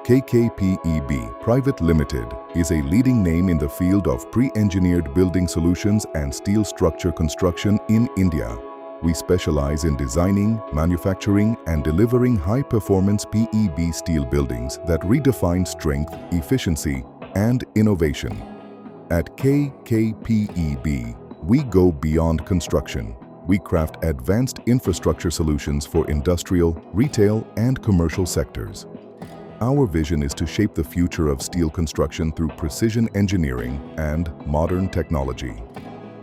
KK PEB Pvt Ltd is a leading name in the field of pre-engineered building solutions and steel structure construction in India. We specialize in designing, manufacturing and delivering high-performance PEB steel buildings that redefine strength, efficiency and innovation. At KK PEB, we go beyond construction. We craft advanced infrastructure solutions for industrial, retail and commercial sectors. Our vision is to shape the future of steel construction through precision engineering and modern technology.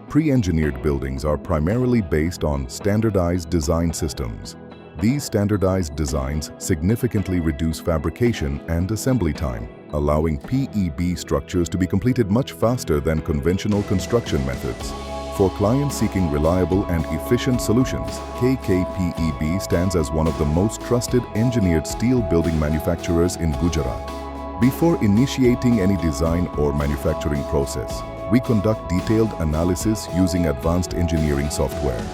Pre-engineered buildings are primarily based on standardized design systems. These standardized designs significantly reduce fabrication and assembly time, allowing PEB structures to be completed much faster than conventional construction methods. For clients seeking reliable and efficient solutions, KK PEB stands as one of the most trusted engineered steel building manufacturers in Gujarat. Before initiating any design or manufacturing process, we conduct detailed analysis using advanced engineering software.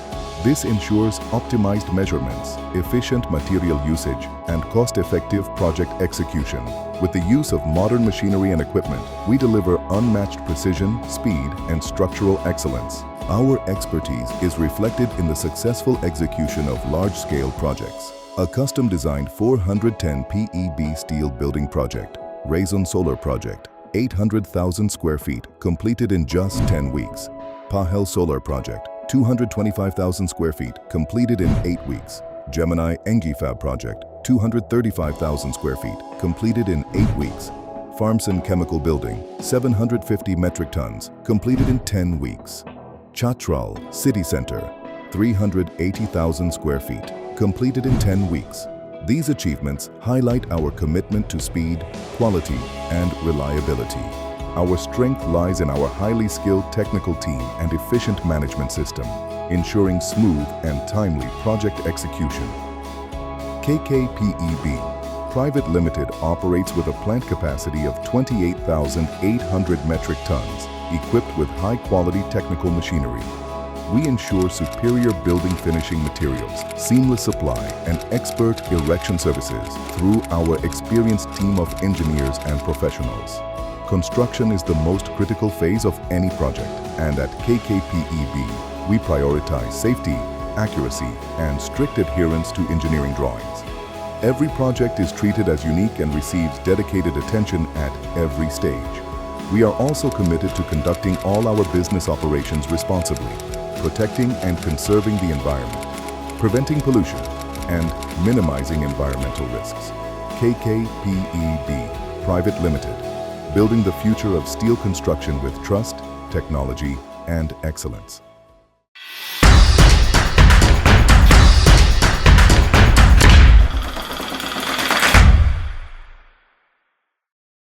This ensures optimized measurements, efficient material usage, and cost-effective project execution. With the use of modern machinery and equipment, we deliver unmatched precision, speed, and structural excellence. Our expertise is reflected in the successful execution of large-scale projects. A custom-designed 410 PEB steel building project, Raison Solar project, 800,000 square feet, completed in just 10 weeks. Pahel Solar project, 225,000 square feet, completed in 8 weeks. Gemini Engifab project, 235,000 square feet, completed in 8 weeks. Farmson Chemical Building, 750 metric tons, completed in 10 weeks. Chatral City Center, 380,000 square feet, completed in 10 weeks. These achievements highlight our commitment to speed, quality, and reliability. Our strength lies in our highly skilled technical team and efficient management system, ensuring smooth and timely project execution. KK PEB Pvt Ltd operates with a plant capacity of 28,800 metric tons, equipped with high-quality technical machinery. We ensure superior building finishing materials, seamless supply, and expert erection services through our experienced team of engineers and professionals. Construction is the most critical phase of any project, and at KK PEB, we prioritize safety, accuracy, and strict adherence to engineering drawings. Every project is treated as unique and receives dedicated attention at every stage. We are also committed to conducting all our business operations responsibly, protecting and conserving the environment, preventing pollution, and minimizing environmental risks. KK PEB Pvt Ltd, building the future of steel construction with trust, technology, and excellence.